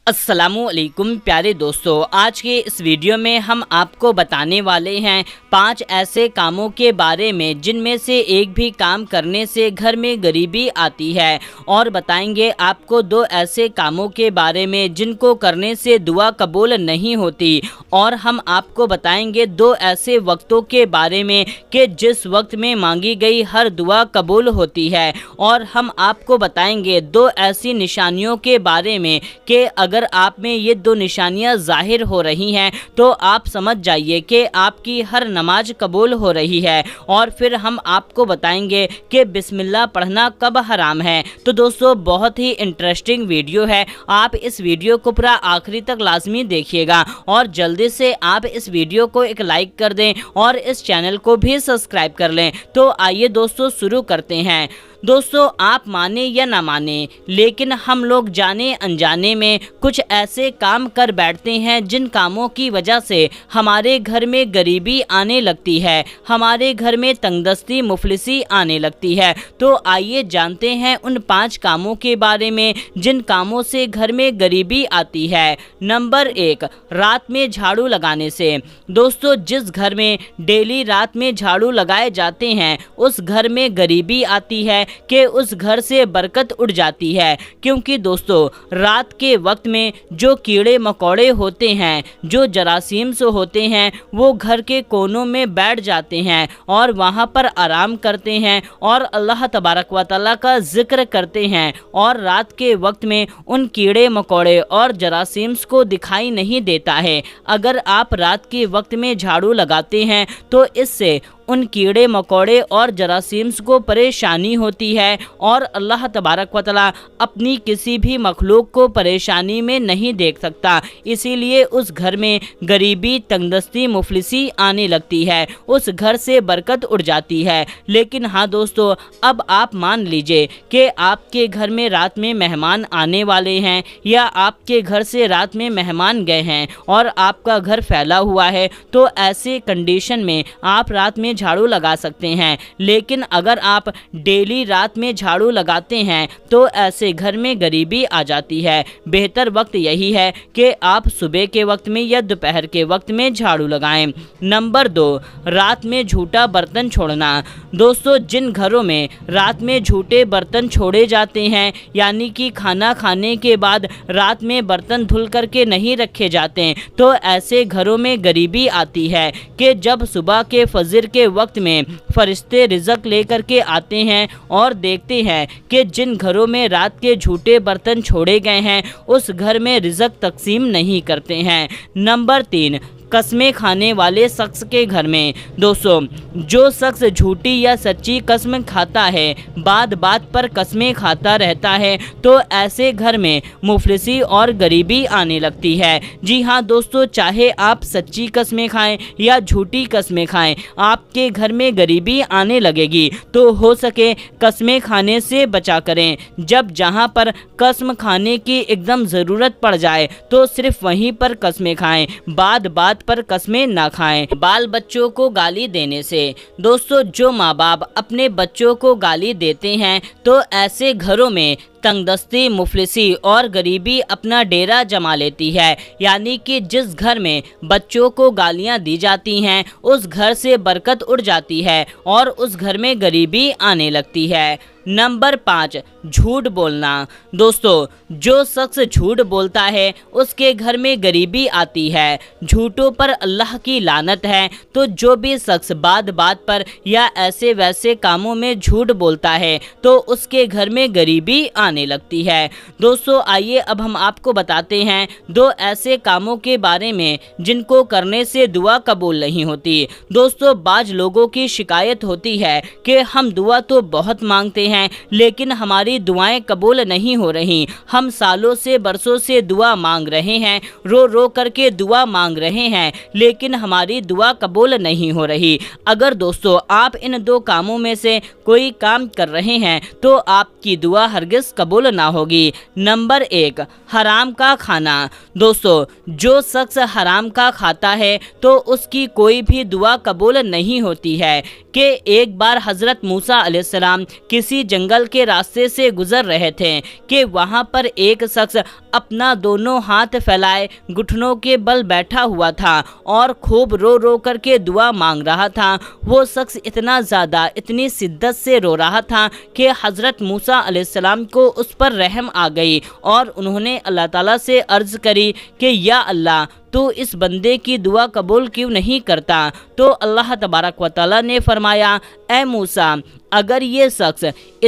अस्सलामुअलैकुम प्यारे दोस्तों, आज के इस वीडियो में हम आपको बताने वाले हैं 5 ऐसे कामों के बारे में जिनमें से एक भी काम करने से घर में गरीबी आती है, और बताएंगे आपको 2 ऐसे कामों के बारे में जिनको करने से दुआ कबूल नहीं होती, और हम आपको बताएंगे 2 ऐसे वक्तों के बारे में कि जिस वक्त में मांगी गई हर दुआ कबूल होती है, और हम आपको बताएंगे 2 ऐसी निशानियों के बारे में कि अगर आप में ये 2 निशानियां जाहिर हो रही हैं तो आप समझ जाइए कि आपकी हर नमाज कबूल हो रही है। और फिर हम आपको बताएंगे कि बिस्मिल्लाह पढ़ना कब हराम है। तो दोस्तों, बहुत ही इंटरेस्टिंग वीडियो है, आप इस वीडियो को पूरा आखिरी तक लाजमी देखिएगा, और जल्दी से आप इस वीडियो को एक लाइक कर दें और इस चैनल को भी सब्सक्राइब कर लें। तो आइए दोस्तों, शुरू करते हैं। दोस्तों, आप माने या ना माने, लेकिन हम लोग जाने अनजाने में कुछ ऐसे काम कर बैठते हैं जिन कामों की वजह से हमारे घर में गरीबी आने लगती है, हमारे घर में तंगदस्ती मुफलिसी आने लगती है। तो आइए जानते हैं उन 5 कामों के बारे में जिन कामों से घर में गरीबी आती है। नंबर 1, रात में झाड़ू लगाने से। दोस्तों, जिस घर में डेली रात में झाड़ू लगाए जाते हैं उस घर में गरीबी आती है कि उस घर से बरकत उड़ जाती है, क्योंकि दोस्तों रात के वक्त में जो कीड़े मकोड़े होते हैं, जो जरासीम से होते हैं, वो घर के कोनों में बैठ जाते हैं और वहाँ पर आराम करते हैं और अल्लाह तबारक व तआला का जिक्र करते हैं, और रात के वक्त में उन कीड़े मकोड़े और जरासीम्स को दिखाई नहीं देता है। अगर आप रात के वक्त में झाड़ू लगाते हैं तो इससे उन कीड़े मकोड़े और जरासीम्स को परेशानी होती है, और अल्लाह तबारक व तआला अपनी किसी भी मखलूक को परेशानी में नहीं देख सकता। इसीलिए उस घर में गरीबी तंगदस्ती मुफलिसी आने लगती है, उस घर से बरकत उड़ जाती है। लेकिन हाँ दोस्तों, अब आप मान लीजिए कि आपके घर में रात में मेहमान आने वाले हैं, या आपके घर से रात में मेहमान गए हैं और आपका घर फैला हुआ है, तो ऐसे कंडीशन में आप रात में झाड़ू लगा सकते हैं। लेकिन अगर आप डेली रात में झाड़ू लगाते हैं तो ऐसे घर में गरीबी आ जाती है। बेहतर वक्त यही है कि आप सुबह के वक्त में या दोपहर के वक्त में झाड़ू लगाएं। नंबर 2, रात में झूठा बर्तन छोड़ना। दोस्तों, जिन घरों में रात में झूठे बर्तन छोड़े जाते हैं, यानी कि खाना खाने के बाद रात में बर्तन धुल करके नहीं रखे जाते, तो ऐसे घरों में गरीबी आती है कि जब सुबह के फजर के वक्त में फरिश्ते रिज़्क लेकर के आते हैं और देखते हैं कि जिन घरों में रात के झूठे बर्तन छोड़े गए हैं उस घर में रिज़्क तकसीम नहीं करते हैं। नंबर 3, कस्में खाने वाले शख्स के घर में। दोस्तों, जो शख्स झूठी या सच्ची कसम खाता है, बात बात पर कस्में खाता रहता है, तो ऐसे घर में मुफलिसी और गरीबी आने लगती है। जी हाँ दोस्तों, चाहे आप सच्ची कस्में खाएं या झूठी कस्में खाएं, आपके घर में गरीबी आने लगेगी। तो हो सके कस्में खाने से बचा करें। जब जहाँ पर कसम खाने की एकदम ज़रूरत पड़ जाए तो सिर्फ वहीं पर कस्में खाएं, बात बात पर कस्में ना खाएं। बाल बच्चों को गाली देने से। दोस्तों, जो माँ बाप अपने बच्चों को गाली देते हैं तो ऐसे घरों में तंगदस्ती मुफलिसी और गरीबी अपना डेरा जमा लेती है, यानी कि जिस घर में बच्चों को गालियां दी जाती हैं उस घर से बरकत उड़ जाती है और उस घर में गरीबी आने लगती है। नंबर 5, झूठ बोलना। दोस्तों, जो शख्स झूठ बोलता है उसके घर में गरीबी आती है। झूठों पर अल्लाह की लानत है। तो जो भी शख्स बात बात पर या ऐसे वैसे कामों में झूठ बोलता है तो उसके घर में गरीबी आने लगती है। दोस्तों, आइए अब हम आपको बताते हैं 2 ऐसे कामों के बारे में जिनको करने से दुआ कबूल नहीं होती। दोस्तों, बाज लोगों की शिकायत होती है कि हम दुआ तो बहुत मांगते हैं लेकिन हमारी दुआएं कबूल नहीं हो रही। हम सालों से बरसों से दुआ मांग रहे हैं, रो रो करके दुआ मांग रहे हैं, लेकिन हमारी दुआ कबूल नहीं हो रही। अगर दोस्तों आप इन 2 कामों में से कोई काम कर रहे हैं तो आपकी दुआ हरगिज कबूल ना होगी। नंबर 1, हराम का खाना। दोस्तों जो शख्स हराम का खाता है तो उसकी कोई भी दुआ कबूल नहीं होती है। कि एक बार हज़रत मूसा अलैहिस्सलाम किसी जंगल के रास्ते से गुजर रहे थे कि वहाँ पर एक शख्स अपना दोनों हाथ फैलाए घुटनों के बल बैठा हुआ था और खूब रो रो करके दुआ मांग रहा था। वो शख्स इतना ज़्यादा इतनी शिद्दत से रो रहा था कि हज़रत मूसा अलैहिस्सलाम को उस पर रहम आ गई और उन्होंने अल्लाह ताला से अर्ज़ करी कि या अल्लाह तो इस बंदे की दुआ कबूल क्यों नहीं करता। तो अल्लाह तबारक व तआला ने फरमाया, ए मूसा, अगर ये शख्स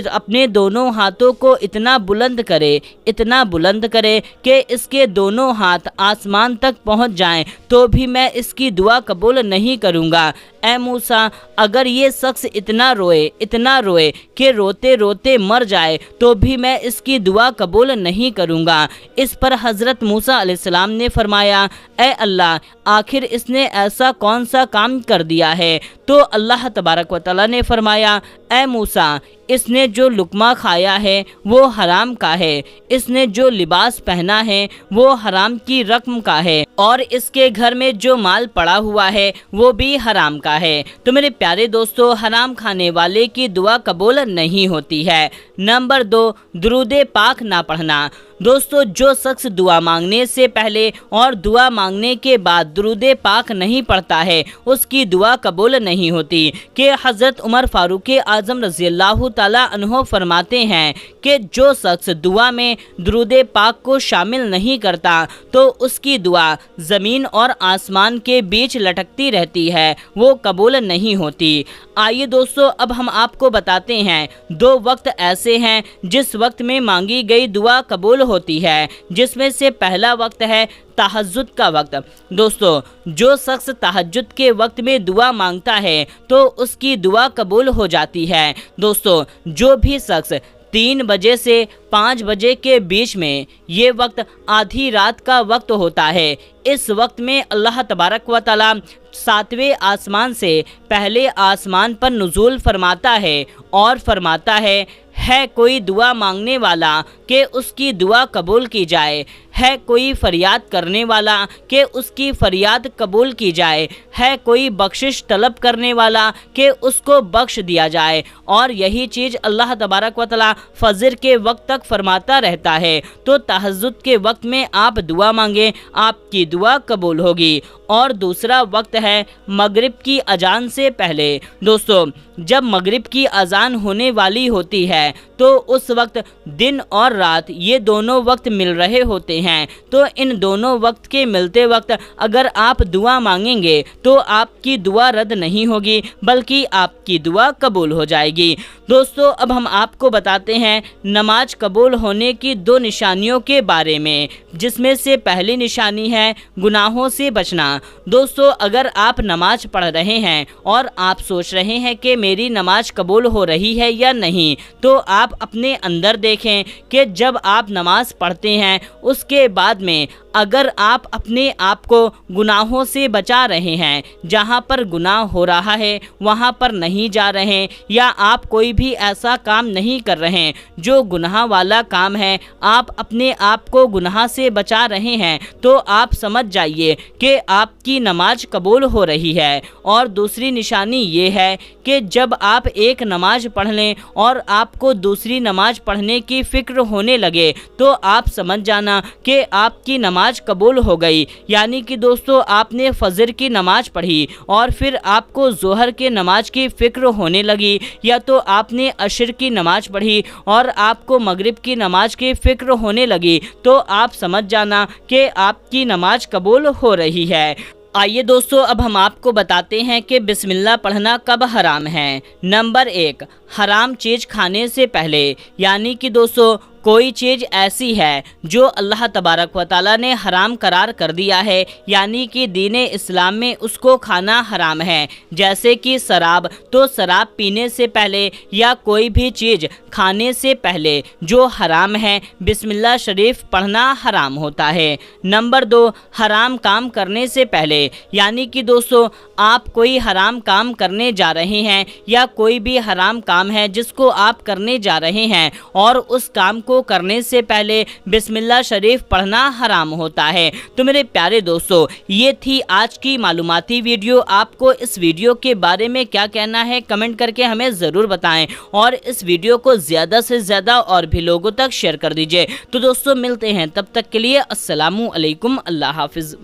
अपने दोनों हाथों को इतना बुलंद करे कि इसके दोनों हाथ आसमान तक पहुंच जाएं तो भी मैं इसकी दुआ कबूल नहीं करूंगा। ए मूसा, अगर ये शख्स इतना रोए कि रोते रोते मर जाए तो भी मैं इसकी दुआ कबूल नहीं करूंगा। इस पर हज़रत मूसा अलैहिस्सलाम ने फरमाया, ए अल्लाह, आखिर इसने ऐसा कौन सा काम कर दिया है। तो अल्लाह तबारक व तआला ने फरमाया, ए मूसा, इसने जो लुकमा खाया है वो हराम का है, इसने जो लिबास पहना है वो हराम की रकम का है और इसके घर में जो माल पड़ा हुआ है वो भी हराम का है। तो मेरे प्यारे दोस्तों, हराम खाने वाले की दुआ कबूल नहीं होती है। नंबर 2, दुरूद पाक ना पढ़ना। दोस्तों जो शख्स दुआ मांगने से पहले और दुआ मांगने के बाद दुरूद पाक नहीं पढ़ता है उसकी दुआ कबूल नहीं होती। कि हज़रत उमर फारूक आज़म रज़ियल्लाहु ताला अन्हो फरमाते हैं कि जो शख्स दुआ में दुरूद पाक को शामिल नहीं करता तो उसकी दुआ ज़मीन और आसमान के बीच लटकती रहती है, वो कबूल नहीं होती। आइए दोस्तों, अब हम आपको बताते हैं 2 वक्त ऐसे हैं जिस वक्त में मांगी गई दुआ कबूल होती है, जिसमें से पहला वक्त है तहज्जुद का वक्त। दोस्तों जो शख्स तहज्जुद के वक्त में दुआ मांगता है तो उसकी दुआ कबूल हो जाती है। दोस्तों जो भी शख्स 3 बजे से 5 बजे के बीच में, ये वक्त आधी रात का वक्त होता है, इस वक्त में अल्लाह तबारक व तआला 7वें आसमान से पहले आसमान पर नुज़ूल फरमाता है और फरमाता है कोई दुआ मांगने वाला कि उसकी दुआ कबूल की जाए, है कोई फरियाद करने वाला कि उसकी फरियाद कबूल की जाए, है कोई बख्शिश तलब करने वाला कि उसको बख्श दिया जाए। और यही चीज़ अल्लाह तबारक व तआला फजर के वक्त तक फरमाता रहता है। तो तहज्जुद के वक्त में आप दुआ मांगें, आपकी दुआ कबूल होगी। और दूसरा वक्त है मगरिब की अजान से पहले। दोस्तों जब मगरिब की अजान होने वाली होती है तो उस वक्त दिन और रात ये दोनों वक्त मिल रहे होते हैं। तो इन दोनों वक्त के मिलते वक्त अगर आप दुआ मांगेंगे तो आपकी दुआ रद्द नहीं होगी बल्कि आपकी दुआ कबूल हो जाएगी। दोस्तों अब हम आपको बताते हैं नमाज कबूल होने की 2 निशानियों के बारे में, जिसमें से पहली निशानी है गुनाहों से बचना। दोस्तों अगर आप नमाज पढ़ रहे हैं और आप सोच रहे हैं कि मेरी नमाज कबूल हो रही है या नहीं, तो आप अपने अंदर देखें कि जब आप नमाज पढ़ते हैं उसके बाद में अगर आप अपने आप को गुनाहों से बचा रहे हैं, जहां पर गुनाह हो रहा है वहां पर नहीं जा रहे हैं, या आप कोई भी ऐसा काम नहीं कर रहे हैं जो गुनाह वाला काम है, आप अपने आप को गुनाह से बचा रहे हैं, तो आप समझ जाइए कि आपकी नमाज कबूल हो रही है। और दूसरी निशानी ये है कि जब आप एक नमाज पढ़ लें और आपको दूसरी नमाज पढ़ने की फ़िक्र होने लगे तो आप समझ जाना कि आपकी नमाज कबूल हो गई। यानी कि दोस्तों आपने फजर की नमाज पढ़ी और फिर आपको जोहर के नमाज की फ़िक्र होने लगी, या तो आपने अशर की नमाज पढ़ी और आपको मगरिब की नमाज की फ़िक्र होने लगी, तो आप समझ जाना कि आपकी नमाज कबूल हो रही है। आइए दोस्तों अब हम आपको बताते हैं कि बिस्मिल्लाह पढ़ना कब हराम है। नंबर 1, हराम चीज़ खाने से पहले। यानी कि दोस्तों कोई चीज़ ऐसी है जो अल्लाह तबारक व तआला ने हराम करार कर दिया है, यानी कि दीन इस्लाम में उसको खाना हराम है, जैसे कि शराब। तो शराब पीने से पहले या कोई भी चीज़ खाने से पहले जो हराम है बिस्मिल्लाह शरीफ पढ़ना हराम होता है। नंबर 2, हराम काम करने से पहले। यानी कि दोस्तों आप कोई हराम काम करने जा रहे हैं या कोई भी हराम काम है जिसको आप करने जा रहे हैं और उस काम को को करने से पहले बिस्मिल्लाह शरीफ पढ़ना हराम होता है। तो मेरे प्यारे दोस्तों, ये थी आज की मालूमाती वीडियो। आपको इस वीडियो के बारे में क्या कहना है कमेंट करके हमें ज़रूर बताएं और इस वीडियो को ज़्यादा से ज़्यादा और भी लोगों तक शेयर कर दीजिए। तो दोस्तों मिलते हैं, तब तक के लिए अस्सलामु अलैकुम, अल्लाह हाफिज़।